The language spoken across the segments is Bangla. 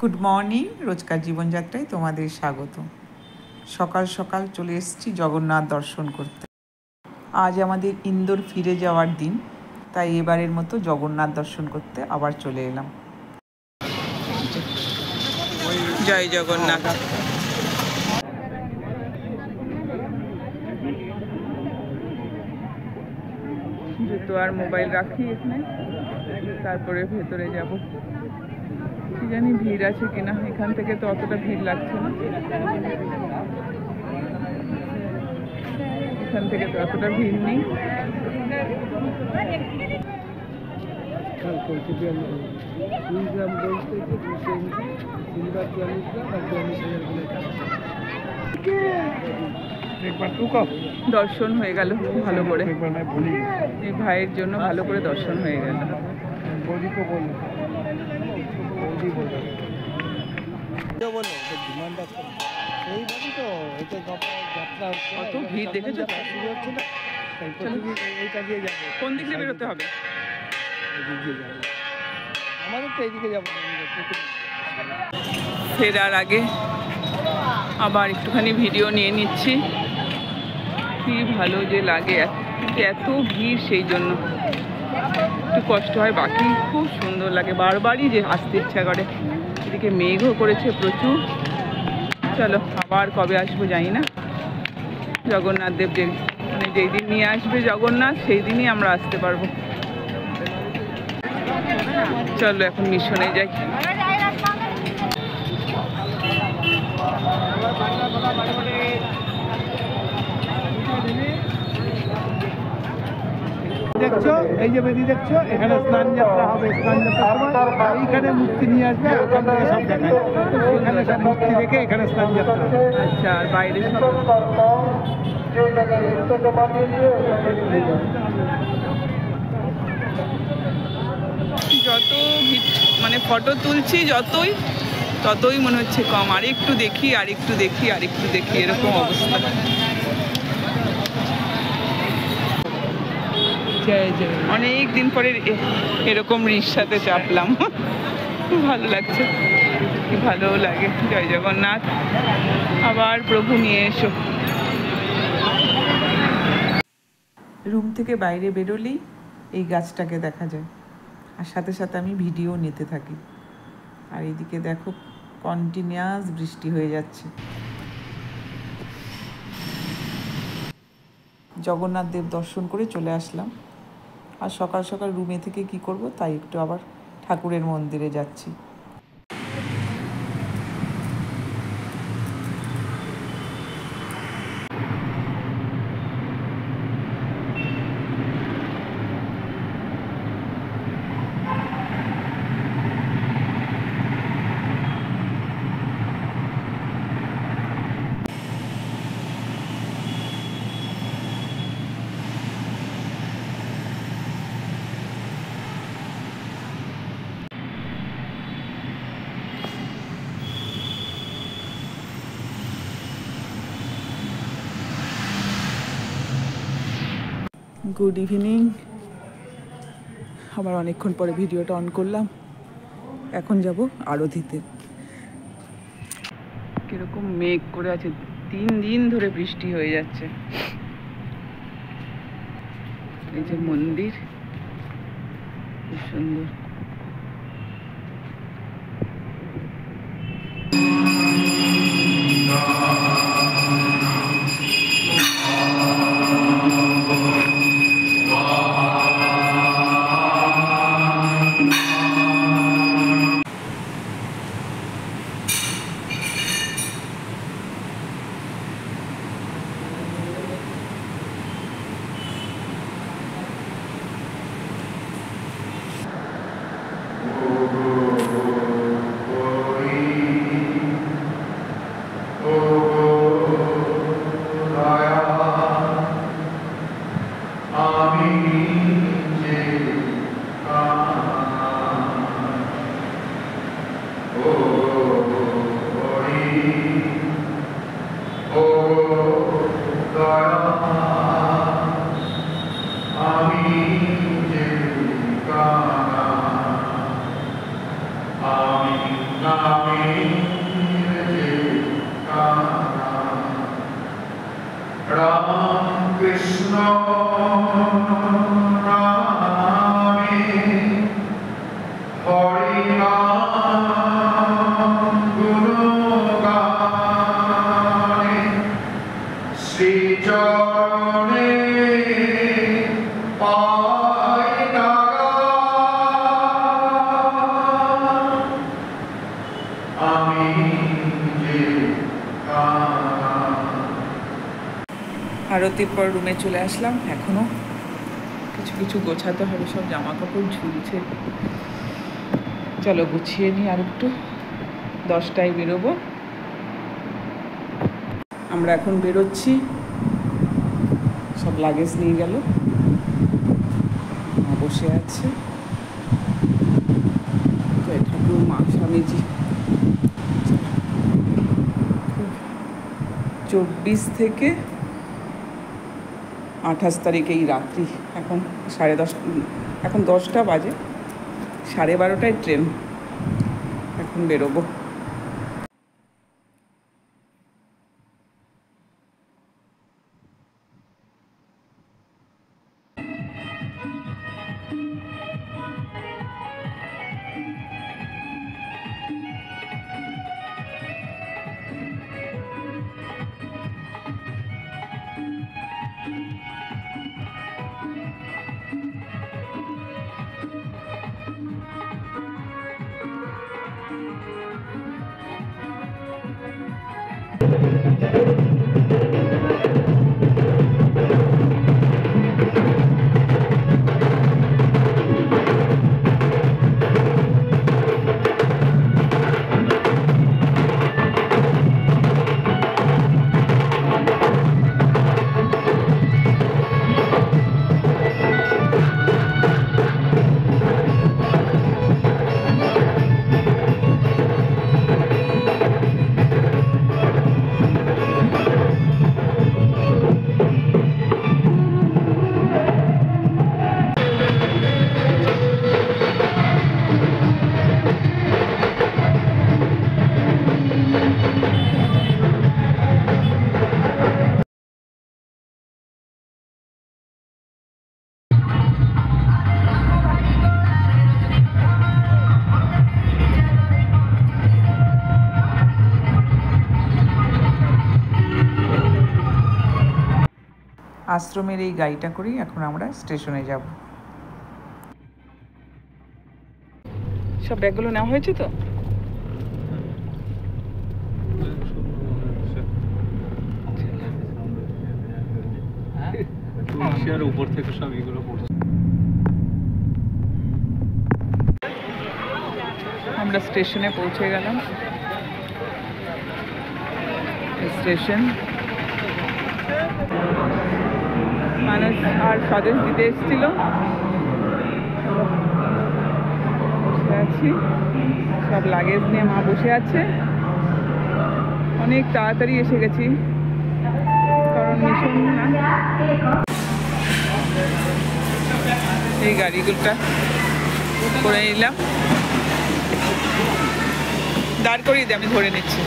গুড মর্নিং, রোজকার জীবনযাত্রায় তোমাদের স্বাগত। সকাল সকাল চলে এসেছি জগন্নাথ দর্শন করতে। আজ আমাদের ইন্দোর ফিরে যাওয়ার দিন, তাই এবারের মতো জগন্নাথ দর্শন করতে আবার চলে এলাম। জয় জগন্নাথ। জুতো আর মোবাইল রাখি এখানে, তারপরে ভেতরে যাব। কি জানি ভিড় আছে কিনা, এখান থেকে তো অতটা ভিড় লাগছে না, এখান থেকে তো অতটা ভিড় নেই। দর্শন হয়ে গেল ভালো করে, এই ভাইয়ের জন্য ভালো করে দর্শন হয়ে গেল। কত ভিড় দেখেছো? কোন দিক দিয়ে বেরোতে হবে? আমাদের তো এইদিকে যাবো। ফেরার আগে আবার একটুখানি ভিডিও নিয়ে নিচ্ছি। কি ভালো যে লাগে, এত ভিড়, সেই জন্য একটু কষ্ট হয়, বাকি খুব সুন্দর লাগে, বারবারই যে আসতে ইচ্ছা করে। এদিকে মেঘও করেছে প্রচুর। চলো, আবার কবে আসবো জানি না। জগন্নাথ দেব যেই দিন নিয়ে আসবে জগন্নাথ, সেই দিনই আমরা আসতে পারবো। চলো এখন মিশনে যাই। দেখছো, এই যে বেদি দেখছো, এখানে স্নান যাত্রা হবে। স্নান যাত্রার সময় এইখানে মূর্তি নিয়ে আসবে, ওখান থেকে সব দেখায়। এখানে সব মূর্তি রেখে এখানে স্নান যাত্রা। আচ্ছা, আর বাইরে সব যত মানে ফটো তুলছি ততই মনে হচ্ছে কম। আরেকটু দেখি, আরেকটু দেখি, আরেকটু দেখি, এরকম অবস্থা। অনেক দিন পরে এরকম রিক্সাতে চাপলাম, খুব ভালো লাগছে, কি ভালো লাগে। জয় জগন্নাথ, আবার প্রভু নিয়ে এসো। রুম থেকে বাইরে বেরোলেই এই গাছটাকে দেখা যায়, আর সাথে সাথে আমি ভিডিও নিতে থাকি। আর এদিকে দেখো, কন্টিনিউয়াস বৃষ্টি হয়ে যাচ্ছে। জগন্নাথ দেব দর্শন করে চলে আসলাম। আর সকাল সকাল রুমে থেকে কি করব, তাই একটু আবার ঠাকুরের মন্দিরে যাচ্ছি। Good evening. আবার অনেকক্ষণ পরে ভিডিওটা অন করলাম। এখন যাব আরতিতে। কিরকম মেঘ করে আছে, 3 দিন ধরে বৃষ্টি হয়ে যাচ্ছে। এই যে মন্দির, খুব সুন্দর। Amen. Ram Krishna Rame Hari Naam Guru Gane Sri Charane Pai Naga Ami Je আরতির পর রুমে চলে আসলাম। এখনো কিছু কিছু গোছাতে হবে, সব জামা কাপড় ঝুলছে। চলো গুছিয়ে নিই আর একটু, 10টায় বেরোবো। আমরা এখন বেরোচ্ছি, সব লাগেজ নিয়ে গেল, মা বসে আছে, ঠাকুর মা স্বামীজি। 24 থেকে 28 তারিখে এই রাত্রি, এখন 10:30, এখন 10টা বাজে, 12:30টায় ট্রেন, এখন বেরোবো। আশ্রমের এই গাড়িটা করেই এখন আমরা স্টেশনে যাব। সব ব্যাগগুলো নেওয়া হয়েছে তো? উপর থেকে সব এগুলো পড়ছে। আমরা স্টেশনে পৌঁছে গেলাম। স্টেশন মানুষ আর স্বদেশ দিতে এসেছিল, বসে আছি, সব লাগেজ নিয়ে মা বসে আছে। অনেক তাড়াতাড়ি এসে গেছি, কারণ মিশন না, এই গাড়িগুলোটা করে নিলাম, দাঁড় করিয়ে দিয়ে আমি ধরে নিচ্ছি।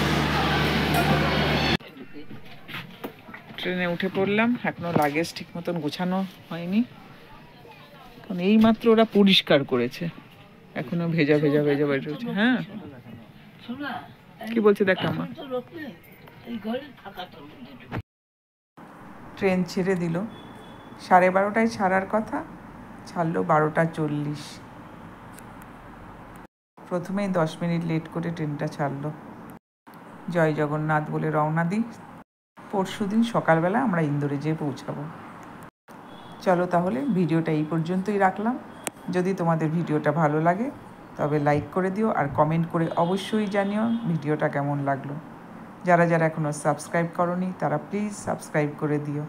ট্রেনে উঠে পড়লাম, এখনো লাগেজ ঠিক মতন গোছানো হয়নি, কারণ এই মাত্র ওরা পরিষ্কার করেছে, এখনো ভেজা ভেজা ভেজা বের হচ্ছে। হ্যাঁ কি বলছে দেখ মা। ট্রেন ছেড়ে দিল, 12:30টায় ছাড়ার কথা, ছাড়লো 12:40। প্রথমেই 10 মিনিট লেট করে ট্রেনটা ছাড়লো। জয় জগন্নাথ বলে রওনা দিই। পরশুদিন সকালবেলা আমরা ইন্দোরে যেয়ে পৌঁছাবো। চলো তাহলে ভিডিওটা এই পর্যন্তই রাখলাম। যদি তোমাদের ভিডিওটা ভালো লাগে তবে লাইক করে দিও, আর কমেন্ট করে অবশ্যই জানিও ভিডিওটা কেমন লাগলো। যারা যারা এখনও সাবস্ক্রাইব করোনি তারা প্লিজ সাবস্ক্রাইব করে দিও।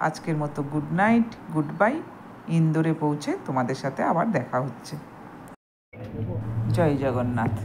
আজকের মতো গুড নাইট, গুড বাই। ইন্দোরে পৌঁছে তোমাদের সাথে আবার দেখা হচ্ছে। জয় জগন্নাথ।